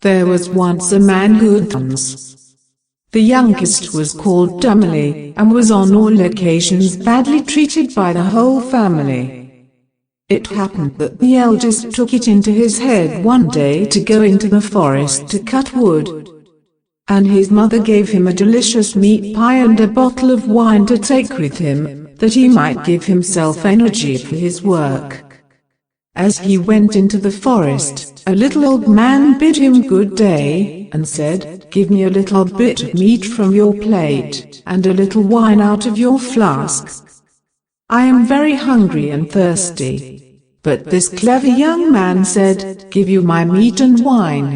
There was once a man who had sons. The youngest was called Dummily, and was on all occasions badly treated by the whole family. It happened that the eldest took it into his head one day to go into the forest to cut wood. And his mother gave him a delicious meat pie and a bottle of wine to take with him, that he might give himself energy for his work. As he went into the forest, a little old man bid him good day, and said, "Give me a little bit of meat from your plate, and a little wine out of your flask. I am very hungry and thirsty." But this clever young man said, "Give you my meat and wine?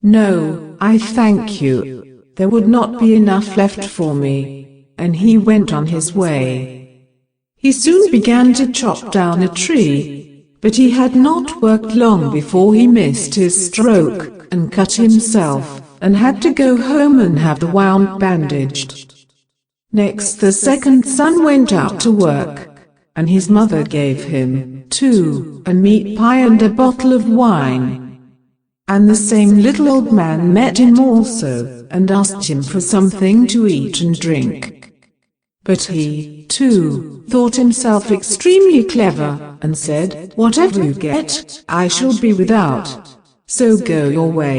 No, I thank you. There would not be enough left for me." And he went on his way. He soon began to chop down a tree. But he had not worked long before he missed his stroke, and cut himself, and had to go home and have the wound bandaged. Next the second son went out to work, and his mother gave him, too, a meat pie and a bottle of wine. And the same little old man met him also, and asked him for something to eat and drink. But he, too, thought himself extremely clever, and said, "Whatever you get, I shall be without. So go your way."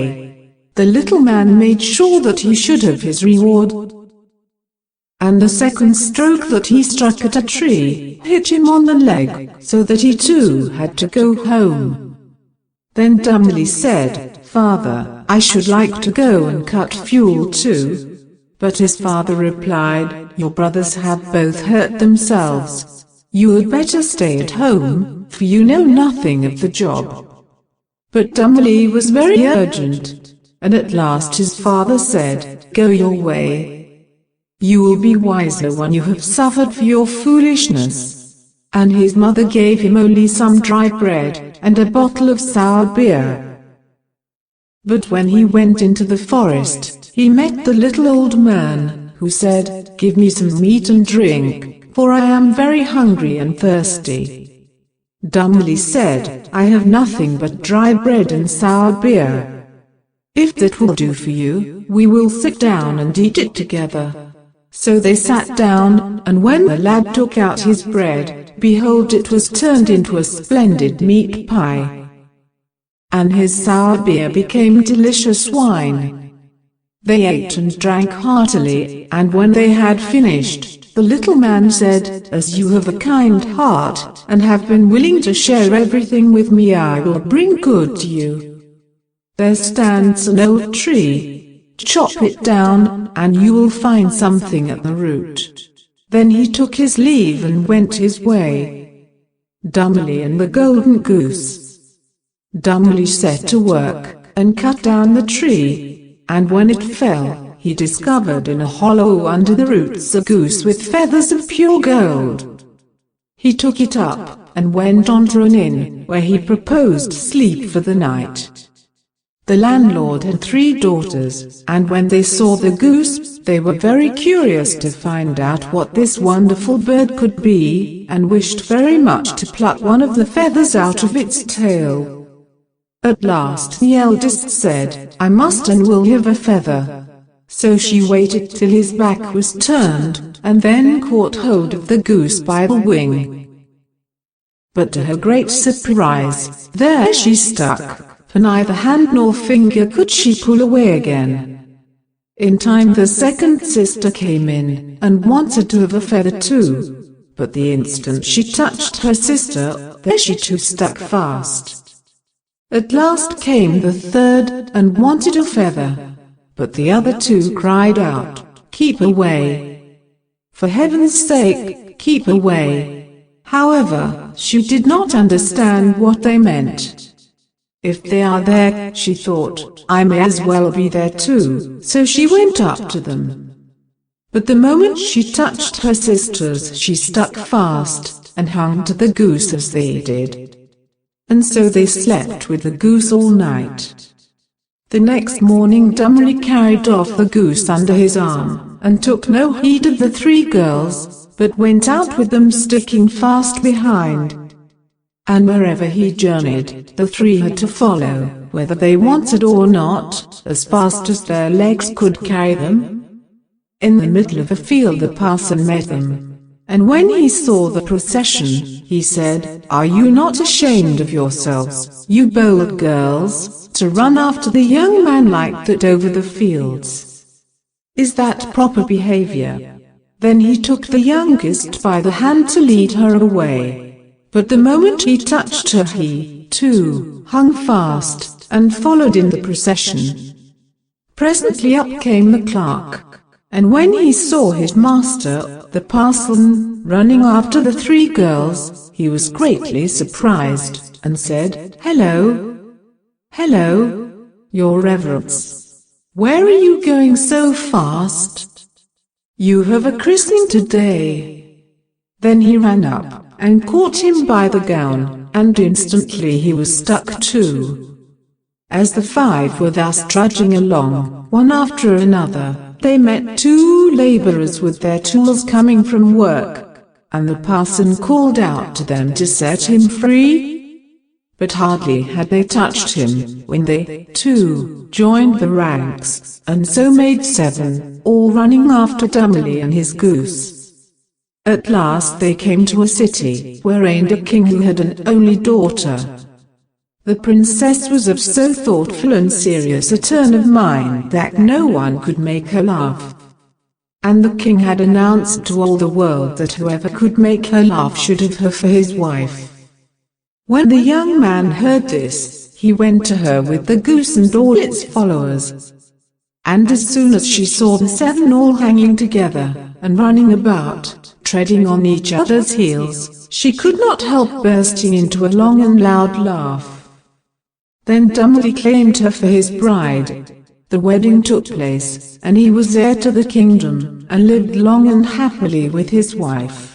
The little man made sure that he should have his reward. And the second stroke that he struck at a tree, hit him on the leg, so that he too had to go home. Then Dummily said, "Father, I should like to go and cut fuel too." But his father replied, "Your brothers have both hurt themselves. You had better stay at home, for you know nothing of the job." But Dummily was very urgent, and at last his father said, "Go your way. You will be wiser when you have suffered for your foolishness." And his mother gave him only some dry bread, and a bottle of sour beer. But when he went into the forest, he met the little old man, who said, "Give me some meat and drink, for I am very hungry and thirsty." Dummily said, "I have nothing but dry bread and sour beer. If that will do for you, we will sit down and eat it together." So they sat down, and when the lad took out his bread, behold, it was turned into a splendid meat pie. And his sour beer became delicious wine. They ate and drank heartily, and when they had finished, the little man said, "As you have a kind heart, and have been willing to share everything with me, I will bring good to you. There stands an old tree. Chop it down, and you will find something at the root." Then he took his leave and went his way. Dummily and the Golden Goose. Dummily set to work, and cut down the tree, and when it fell, he discovered in a hollow under the roots a goose with feathers of pure gold. He took it up, and went on to an inn, where he proposed sleep for the night. The landlord had 3 daughters, and when they saw the goose, they were very curious to find out what this wonderful bird could be, and wished very much to pluck one of the feathers out of its tail. At last the eldest said, "I must and will have a feather." So she waited till his back was turned, and then caught hold of the goose by the wing. But to her great surprise, there she stuck, for neither hand nor finger could she pull away again. In time the second sister came in, and wanted to have a feather too. But the instant she touched her sister, there she too stuck fast. At last came the third, and wanted a feather. But the other 2 cried out, "Keep away! For heaven's sake, keep away!" However, she did not understand what they meant. "If they are there," she thought, "I may as well be there too." So she went up to them. But the moment she touched her sisters, she stuck fast, and hung to the goose as they did. And so they slept with the goose all night. The next morning Dummily carried off the goose under his arm, and took no heed of the 3 girls, but went out with them sticking fast behind. And wherever he journeyed, the 3 had to follow, whether they wanted or not, as fast as their legs could carry them. In the middle of a field the parson met them, and when he saw the procession, he said, "Are you not ashamed of yourselves, you bold girls, to run after the young man like that over the fields? Is that proper behavior?" Then he took the youngest by the hand to lead her away. But the moment he touched her, he, too, hung fast, and followed in the procession. Presently up came the clerk, and when he saw his master, the parson, running after the three girls, he was greatly surprised, and said, "Hello, hello, your reverence. Where are you going so fast? You have a christening today." Then he ran up, and caught him by the gown, and instantly he was stuck too. As the five were thus trudging along, one after another, they met two laborers with their tools coming from work, and the parson called out to them to set him free. But hardly had they touched him, when they, too, joined the ranks, and so made 7, all running after Dummely and his goose. At last they came to a city, where reigned a king who had an only daughter. The princess was of so thoughtful and serious a turn of mind that no one could make her laugh. And the king had announced to all the world that whoever could make her laugh should have her for his wife. When the young man heard this, he went to her with the goose and all its followers. And as soon as she saw the 7 all hanging together, and running about, treading on each other's heels, she could not help bursting into a long and loud laugh. Then Dummely claimed her for his bride. The wedding took place, and he was heir to the kingdom, and lived long and happily with his wife.